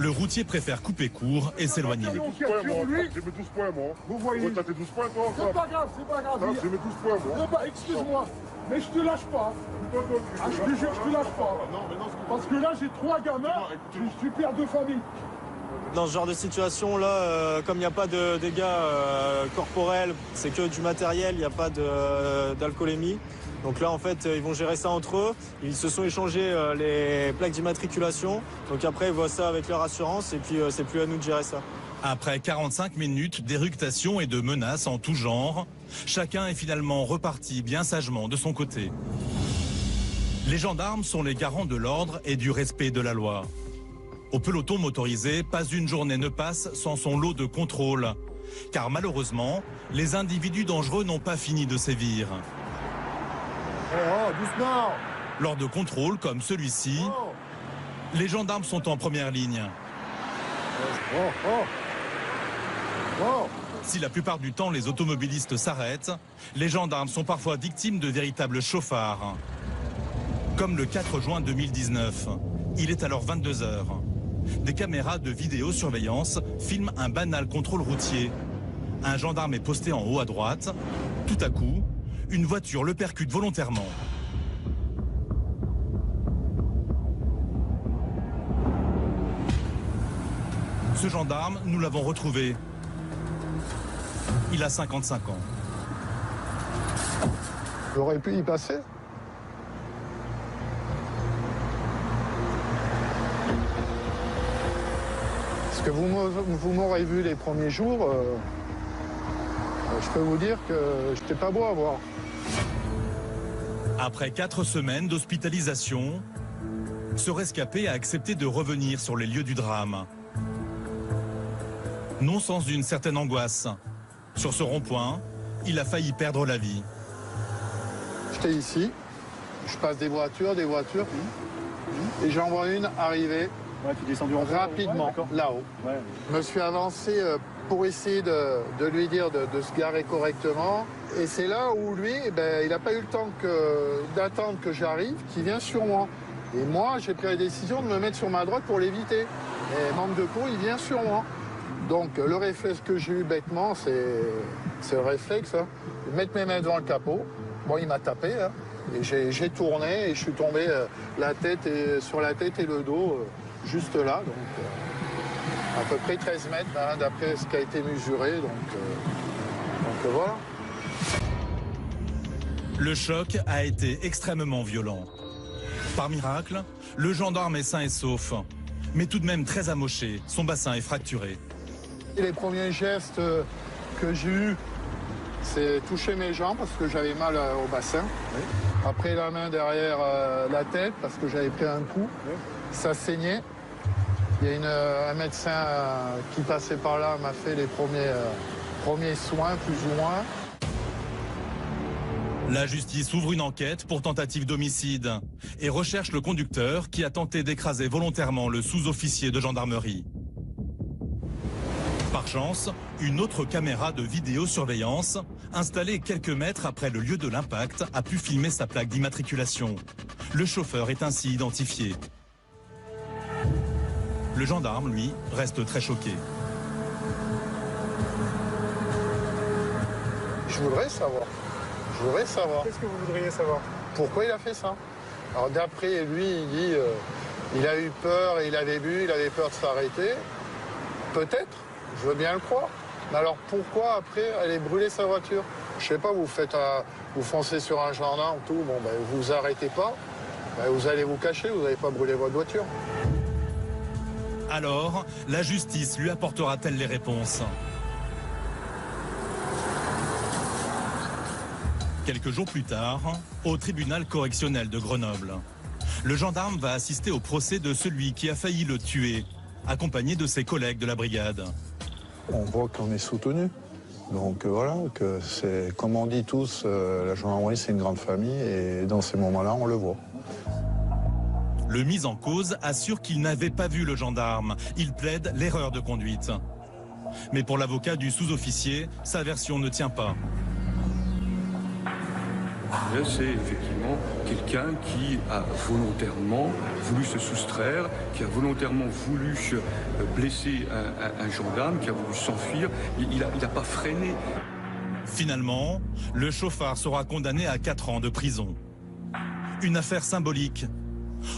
Le routier préfère couper court et s'éloigner. J'ai mis 12 points, moi. Vous voyez. T'as tes 12 points, toi? C'est pas grave, c'est pas grave. J'ai mis 12 points, moi. Excuse-moi, mais je te lâche pas. Ah, je te jure, je te lâche pas. Parce que là, j'ai 3 gamins, je suis père de famille. Dans ce genre de situation, là, comme il n'y a pas de dégâts corporels, c'est que du matériel, il n'y a pas d'alcoolémie. Donc là, en fait, ils vont gérer ça entre eux. Ils se sont échangés les plaques d'immatriculation. Donc après, ils voient ça avec leur assurance et puis c'est plus à nous de gérer ça. Après 45 minutes d'éructation et de menaces en tout genre, chacun est finalement reparti bien sagement de son côté. Les gendarmes sont les garants de l'ordre et du respect de la loi. Au peloton motorisé, pas une journée ne passe sans son lot de contrôles. Car malheureusement, les individus dangereux n'ont pas fini de sévir. Oh, doucement! Lors de contrôles comme celui-ci, les gendarmes sont en première ligne. Si la plupart du temps les automobilistes s'arrêtent, les gendarmes sont parfois victimes de véritables chauffards. Comme le 4 juin 2019. Il est alors 22 h. des caméras de vidéosurveillance filment un banal contrôle routier. Un gendarme est posté en haut à droite. Tout à coup, une voiture le percute volontairement. Ce gendarme, nous l'avons retrouvé. Il a 55 ans. J'aurais pu y passer. Parce que vous m'aurez vu les premiers jours, je peux vous dire que j'étais pas beau à voir. Après 4 semaines d'hospitalisation, ce rescapé a accepté de revenir sur les lieux du drame. Non sans une certaine angoisse. Sur ce rond-point, il a failli perdre la vie. J'étais ici, je passe des voitures, et j'en vois une arriver rapidement, là-haut. Je me suis avancé pour essayer de lui dire de se garer correctement. Et c'est là où lui, il n'a pas eu le temps d'attendre que j'arrive, qu'il vient sur moi. Et moi, j'ai pris la décision de me mettre sur ma droite pour l'éviter. Et manque de peau, il vient sur moi. Donc le réflexe que j'ai eu bêtement, c'est le réflexe, hein, de mettre mes mains devant le capot. Bon, il m'a tapé, hein, et j'ai tourné et je suis tombé sur la tête et le dos, juste là. Donc à peu près 13 mètres, hein, d'après ce qui a été mesuré. Donc voilà. Le choc a été extrêmement violent. Par miracle, le gendarme est sain et sauf, mais tout de même très amoché, son bassin est fracturé. Les premiers gestes que j'ai eus, c'est toucher mes jambes parce que j'avais mal au bassin. Oui. Après la main derrière la tête parce que j'avais pris un coup. Oui. Ça saignait. Il y a un médecin qui passait par là, m'a fait les premiers soins, plus ou moins. La justice ouvre une enquête pour tentative d'homicide et recherche le conducteur qui a tenté d'écraser volontairement le sous-officier de gendarmerie. Par chance, une autre caméra de vidéosurveillance, installée quelques mètres après le lieu de l'impact, a pu filmer sa plaque d'immatriculation. Le chauffeur est ainsi identifié. Le gendarme, lui, reste très choqué. Je voudrais savoir. Qu'est-ce que vous voudriez savoir? Pourquoi il a fait ça? Alors d'après lui, il dit il a eu peur, il avait bu, il avait peur de s'arrêter. Peut-être, je veux bien le croire. Mais alors pourquoi après aller brûler sa voiture? Je sais pas, vous foncez sur un gendarme, tout, bon ben vous arrêtez pas, ben, vous allez vous cacher, vous n'allez pas brûler votre voiture. Alors, la justice lui apportera-t-elle les réponses? Quelques jours plus tard, au tribunal correctionnel de Grenoble, le gendarme va assister au procès de celui qui a failli le tuer, accompagné de ses collègues de la brigade. On voit qu'on est soutenu. Donc voilà, que c'est, comme on dit tous, la gendarmerie c'est une grande famille et dans ces moments-là, on le voit. Le mis en cause assure qu'il n'avait pas vu le gendarme. Il plaide l'erreur de conduite. Mais pour l'avocat du sous-officier, sa version ne tient pas. C'est effectivement quelqu'un qui a volontairement voulu se soustraire, qui a volontairement voulu blesser un gendarme, qui a voulu s'enfuir. Il n'a pas freiné. Finalement, le chauffard sera condamné à 4 ans de prison. Une affaire symbolique.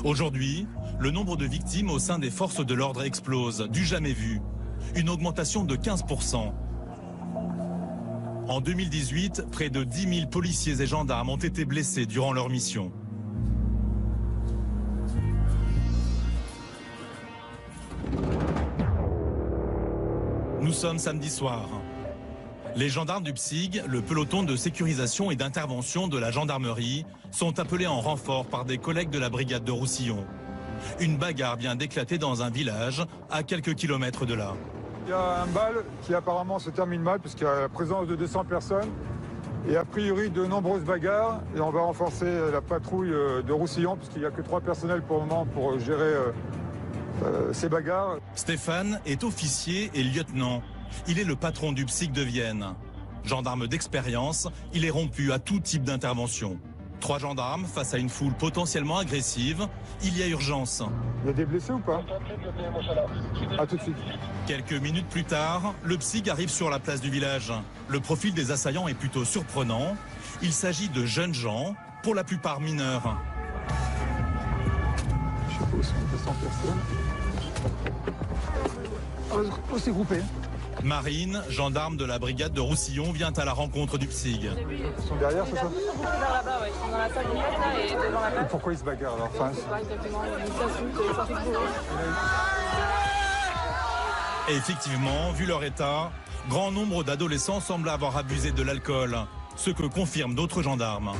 Aujourd'hui, le nombre de victimes au sein des forces de l'ordre explose, du jamais vu. Une augmentation de 15%. En 2018, près de 10 000 policiers et gendarmes ont été blessés durant leur mission. Nous sommes samedi soir. Les gendarmes du PSIG, le peloton de sécurisation et d'intervention de la gendarmerie, sont appelés en renfort par des collègues de la brigade de Roussillon. Une bagarre vient d'éclater dans un village à quelques kilomètres de là. Il y a un bal qui apparemment se termine mal puisqu'il y a la présence de 200 personnes et a priori de nombreuses bagarres. Et on va renforcer la patrouille de Roussillon puisqu'il n'y a que 3 personnels pour le moment pour gérer ces bagarres. Stéphane est officier et lieutenant. Il est le patron du PSIG de Vienne. Gendarme d'expérience, il est rompu à tout type d'intervention. 3 gendarmes face à une foule potentiellement agressive. Il y a urgence. Il y a des blessés ou pas? À tout de suite. Quelques minutes plus tard, le PSIG arrive sur la place du village. Le profil des assaillants est plutôt surprenant. Il s'agit de jeunes gens, pour la plupart mineurs. Je sais pas où sont 200 personnes. On s'est groupés. Marine, gendarme de la brigade de Roussillon, vient à la rencontre du PSIG. Ils sont derrière, c'est ça? Vers là-bas, ouais. Ils sont dans la salle de là et devant la Et pourquoi ils se bagarrent alors? Enfin, Et effectivement, vu leur état, grand nombre d'adolescents semblent avoir abusé de l'alcool, ce que confirment d'autres gendarmes.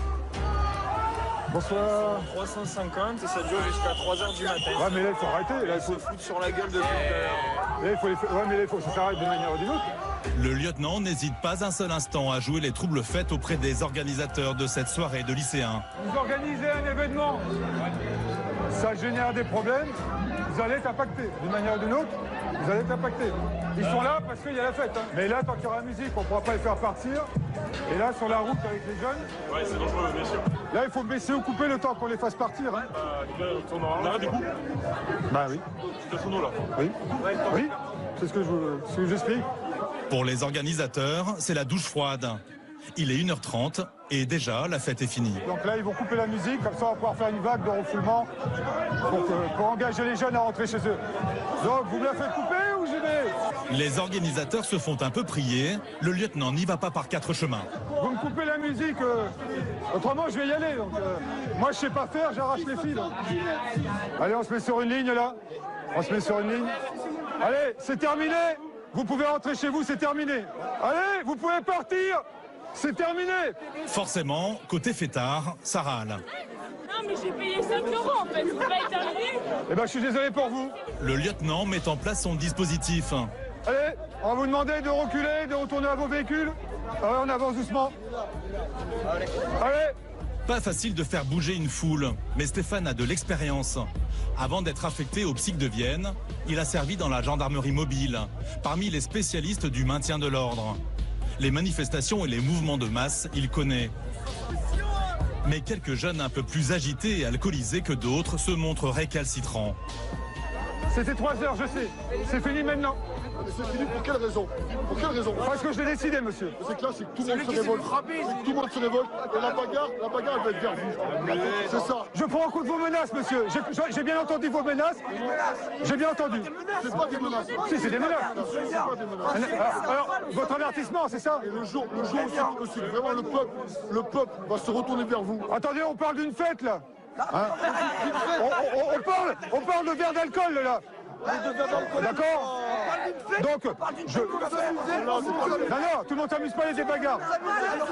Bonsoir. 350 et ça dure jusqu'à 3h du matin. Ouais, mais là, il faut arrêter. Là, il faut se foutre sur la gueule de tout à l'heure. Là, il faut les... Ouais, mais là, il faut que ça s'arrête d'une manière ou d'une autre. Le lieutenant n'hésite pas un seul instant à jouer les troubles faits auprès des organisateurs de cette soirée de lycéens. Vous organisez un événement, ça génère des problèmes, vous allez être impacté. D'une manière ou d'une autre, vous allez être impacté. Ils sont là parce qu'il y a la fête. Hein. Mais là, tant qu'il y aura la musique, on ne pourra pas les faire partir. Et là, sur la route avec les jeunes... Ouais, c'est dangereux, bien sûr. Là, il faut baisser ou couper le temps qu'on les fasse partir. Hein. On arrête du coup? Bah oui. Là. Oui. Oui, c'est ce que j'explique. Pour les organisateurs, c'est la douche froide. Il est 1h30 et déjà la fête est finie. Donc là, ils vont couper la musique, comme ça on va pouvoir faire une vague de refoulement pour engager les jeunes à rentrer chez eux. Donc vous me la faites couper ou j'y vais? Les organisateurs se font un peu prier. Le lieutenant n'y va pas par 4 chemins. Vous me coupez la musique, autrement je vais y aller. Donc, moi je sais pas faire, j'arrache les fils. Donc. Allez, on se met sur une ligne là. On se met sur une ligne. Allez, c'est terminé. Vous pouvez rentrer chez vous, c'est terminé. Allez, vous pouvez partir. C'est terminé. Forcément, côté fêtard, ça râle. Non, mais j'ai payé 5 € en fait, c'est pas terminé. Eh ben, je suis désolé pour vous. Le lieutenant met en place son dispositif. Allez, on va vous demander de reculer, de retourner à vos véhicules. Allez, on avance doucement. Allez. Pas facile de faire bouger une foule, mais Stéphane a de l'expérience. Avant d'être affecté au PSIG de Vienne, il a servi dans la gendarmerie mobile, parmi les spécialistes du maintien de l'ordre. Les manifestations et les mouvements de masse, il connaît. Mais quelques jeunes un peu plus agités et alcoolisés que d'autres se montrent récalcitrants. C'était 3 heures, je sais. C'est fini maintenant. C'est fini pour quelle raison? Pour quelle raison? Parce que je l'ai décidé, monsieur. C'est que là, c'est que tout le monde se révolte. Tout le monde se révolte. Et la bagarre, elle va être vers vous. C'est ça. Je prends en compte vos menaces, monsieur. J'ai bien entendu vos menaces. J'ai bien entendu. C'est pas des menaces. Si, c'est des menaces. C'est pas des menaces. Alors, votre avertissement, c'est ça? Et le jour où c'est vraiment le peuple va se retourner vers vous. Attendez, on parle d'une fête, là. Hein? On parle de verre d'alcool, là. D'accord? Donc, non, tout le monde s'amuse pas, il y a des bagarres.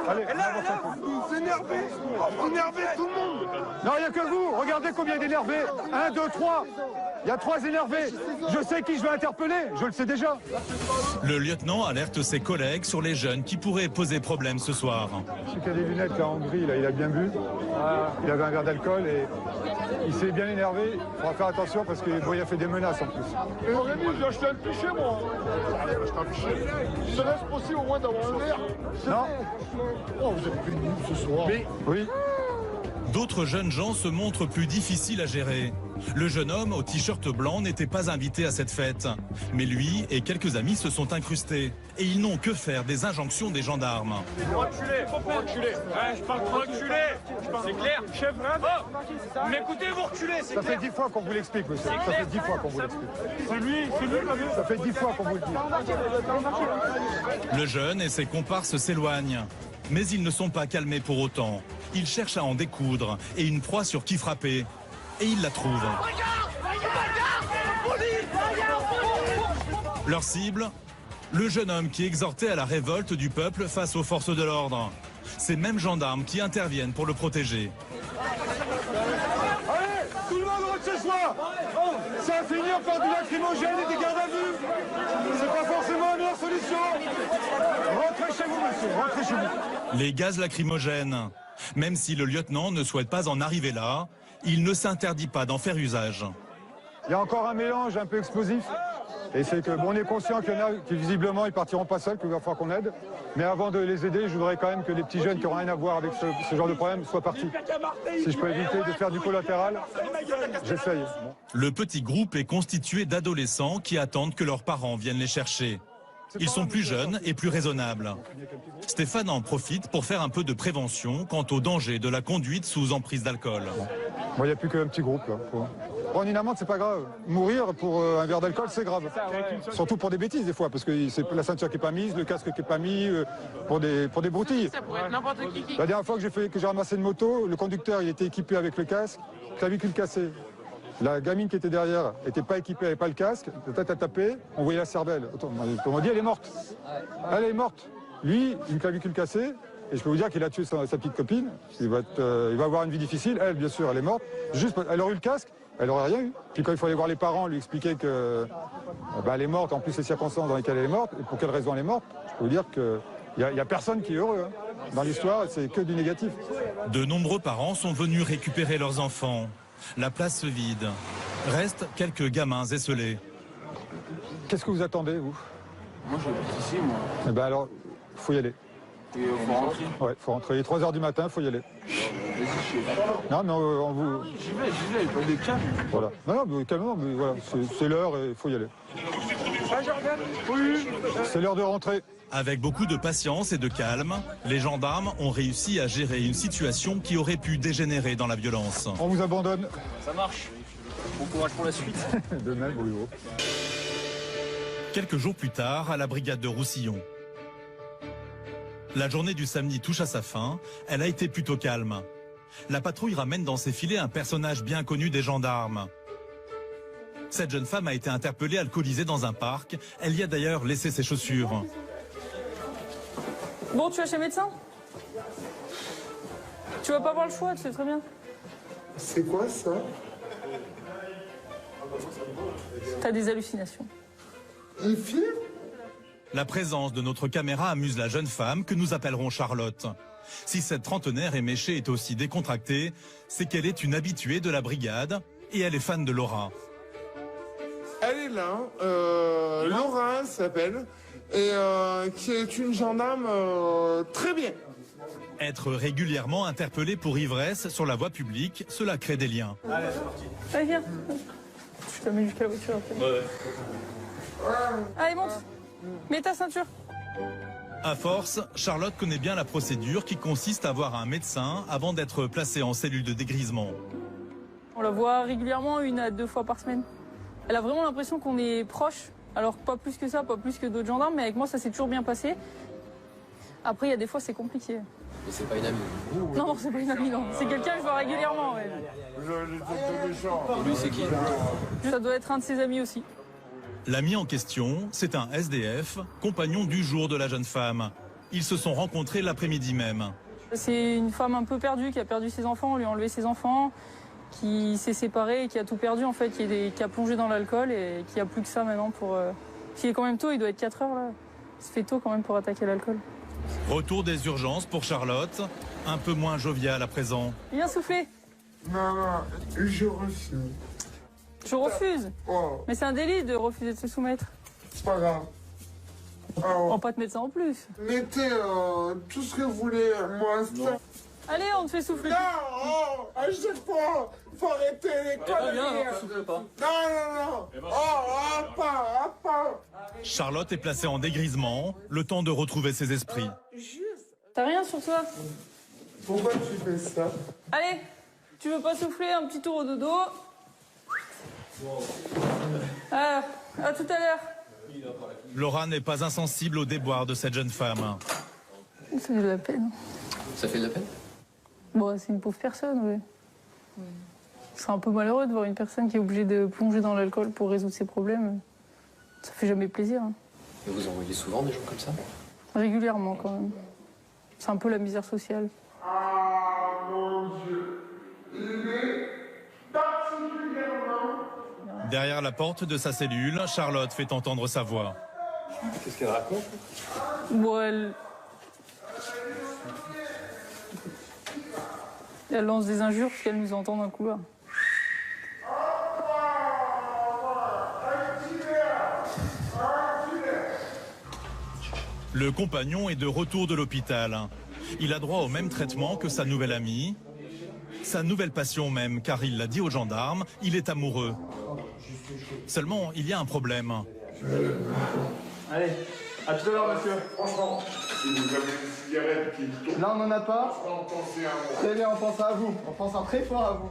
Allez, vous énervez tout le monde. Non, il n'y a que vous. Regardez combien il y a d'énervés. 1, 2, 3. Il y a 3 énervés. Je sais qui je vais interpeller, je le sais déjà. Le lieutenant alerte ses collègues sur les jeunes qui pourraient poser problème ce soir. Celui qui a des lunettes là en gris, là, il a bien bu. Il avait un verre d'alcool et il s'est bien énervé. Il faudra faire attention parce qu'il a fait des menaces en plus. Et Rémi, j'ai acheté un pichet, moi. J'ai acheté un pichet. Serait-ce possible au moins d'avoir un verre? Non. Oh, vous êtes venu ce soir. Mais, oui. D'autres jeunes gens se montrent plus difficiles à gérer. Le jeune homme au t-shirt blanc n'était pas invité à cette fête. Mais lui et quelques amis se sont incrustés. Et ils n'ont que faire des injonctions des gendarmes. Reculez, reculez. Ouais, je parle trop reculez. C'est clair, chef, mais écoutez, vous reculez, c'est clair. Ça fait 10 fois qu'on vous l'explique, monsieur. Ça fait 10 fois qu'on vous l'explique. C'est lui, ça fait 10 fois qu'on vous le dit. Le jeune et ses comparses s'éloignent. Mais ils ne sont pas calmés pour autant. Ils cherchent à en découdre et une proie sur qui frapper. Et ils la trouvent. Leur cible, le jeune homme qui exhortait à la révolte du peuple face aux forces de l'ordre. Ces mêmes gendarmes qui interviennent pour le protéger. Allez, tout le monde rentre chez soi. Ça va finir par du lacrymogène et des gardes à vue. C'est pas forcément une meilleure solution. Rentrez chez vous, monsieur, rentrez chez vous. Les gaz lacrymogènes. Même si le lieutenant ne souhaite pas en arriver là, il ne s'interdit pas d'en faire usage. Il y a encore un mélange un peu explosif. Et c'est que bon, on est conscient qu'il y en a qui visiblement ils partiront pas seuls, qu'il va falloir qu'on aide. Mais avant de les aider, je voudrais quand même que les petits jeunes qui n'ont rien à voir avec ce genre de problème soient partis. Si je peux éviter de faire du collatéral, j'essaye. Le petit groupe est constitué d'adolescents qui attendent que leurs parents viennent les chercher. Ils sont plus jeunes et plus raisonnables. Stéphane en profite pour faire un peu de prévention quant au danger de la conduite sous emprise d'alcool. Bon, il n'y a plus qu'un petit groupe. Là. Prendre une amende, c'est pas grave. Mourir pour un verre d'alcool, c'est grave. Surtout pour des bêtises, des fois, parce que c'est la ceinture qui n'est pas mise, le casque qui n'est pas mis, pour des broutilles. Ça pourrait être n'importe qui. La dernière fois que j'ai ramassé une moto, le conducteur il était équipé avec le casque, clavicule cassée. La gamine qui était derrière n'était pas équipée, elle n'avait pas le casque, la tête a tapé, on voyait la cervelle. On dit, elle est morte. Elle est morte. Lui, une clavicule cassée, et je peux vous dire qu'il a tué sa petite copine. Il va avoir une vie difficile. Elle, bien sûr, elle est morte. Juste, elle aurait eu le casque, elle n'aurait rien eu. Puis quand il faut aller voir les parents, lui expliquer que elle est morte, en plus les circonstances dans lesquelles elle est morte, et pour quelle raison elle est morte, je peux vous dire qu'il n'y a personne qui est heureux. Hein. Dans l'histoire, c'est que du négatif. De nombreux parents sont venus récupérer leurs enfants. La place se vide. Restent quelques gamins esselés. Qu'est-ce que vous attendez, vous? Moi, j'habite ici, moi. Eh ben alors, faut y aller. Et faut rentrer. Ouais, faut rentrer. Il est 3h du matin, faut y aller. Vas-y, je suis Non, mais on vous... J'y vais, pas de calme. Voilà. Non, mais calmement, mais voilà, c'est l'heure et il faut y aller. Ah, Jordan? Oui. C'est l'heure de rentrer. Avec beaucoup de patience et de calme, les gendarmes ont réussi à gérer une situation qui aurait pu dégénérer dans la violence. On vous abandonne. Ça marche. Bon courage pour la suite. De même, oui. Quelques jours plus tard, à la brigade de Roussillon. La journée du samedi touche à sa fin, elle a été plutôt calme. La patrouille ramène dans ses filets un personnage bien connu des gendarmes. Cette jeune femme a été interpellée alcoolisée dans un parc. Elle y a d'ailleurs laissé ses chaussures. Bon, tu vas chez le médecin? Tu vas pas avoir le choix, tu sais très bien. C'est quoi ça? T'as des hallucinations. Un film? La présence de notre caméra amuse la jeune femme que nous appellerons Charlotte. Si cette trentenaire éméchée est aussi décontractée, c'est qu'elle est une habituée de la brigade et elle est fan de Laura. Elle est là, Laura s'appelle, et qui est une gendarme très bien. Être régulièrement interpellé pour ivresse sur la voie publique, cela crée des liens. Allez, c'est parti. Allez, viens. Je te mets jusqu'à la voiture après. Ouais. Allez, monte. Mets ta ceinture. À force, Charlotte connaît bien la procédure qui consiste à voir un médecin avant d'être placée en cellule de dégrisement. On la voit régulièrement 1 à 2 fois par semaine. Elle a vraiment l'impression qu'on est proche. Alors pas plus que ça, pas plus que d'autres gendarmes, mais avec moi ça s'est toujours bien passé. Après il y a des fois c'est compliqué. Mais c'est pas une amie. Non, c'est pas une amie, non. C'est quelqu'un que je vois régulièrement. Ouais. Et lui c'est qui? Ça doit être un de ses amis aussi. L'ami en question, c'est un SDF, compagnon du jour de la jeune femme. Ils se sont rencontrés l'après-midi même. C'est une femme un peu perdue qui a perdu ses enfants, on lui a enlevé ses enfants, qui s'est séparée et qui a tout perdu en fait, qui a plongé dans l'alcool et qui a plus que ça maintenant pour... Il est quand même tôt, il doit être 4 heures là. Ça fait tôt quand même pour attaquer l'alcool. Retour des urgences pour Charlotte, un peu moins joviale à présent. Viens souffler. Maman, je refuse. Je refuse. Oh. Mais c'est un délit de refuser de se soumettre. C'est pas grave. On va pas te mettre ça en plus. Mettez tout ce que vous voulez, moi ça. Allez, on te fait souffler. Non, à chaque fois, faut arrêter les conneries. Non. Pas. Charlotte est placée en dégrisement, le temps de retrouver ses esprits. T'as rien sur toi? Pourquoi tu fais ça? Allez, tu veux pas souffler? Un petit tour au dodo. À tout à l'heure. Laura n'est pas insensible au déboire de cette jeune femme. Ça fait de la peine. Ça fait de la peine? Bon, c'est une pauvre personne, oui. Ce serait un peu malheureux de voir une personne qui est obligée de plonger dans l'alcool pour résoudre ses problèmes. Ça fait jamais plaisir. Hein. Et vous en voyez souvent des gens comme ça? Régulièrement, quand même. C'est un peu la misère sociale. Ah, mon Dieu. Il est particulièrement... Derrière la porte de sa cellule, Charlotte fait entendre sa voix. Qu'est-ce qu'elle raconte? Bon, elle lance des injures parce qu'elle nous entend dans le couloir. Le compagnon est de retour de l'hôpital. Il a droit au même traitement que sa nouvelle amie, sa nouvelle passion même, car il l'a dit aux gendarmes, il est amoureux. Seulement, il y a un problème. Allez, à tout à l'heure, monsieur. Franchement, si vous avez une cigarette qui tombe... Là, on n'en a pas. Pensez à moi. Très bien, on pense à vous. On pense très fort à vous.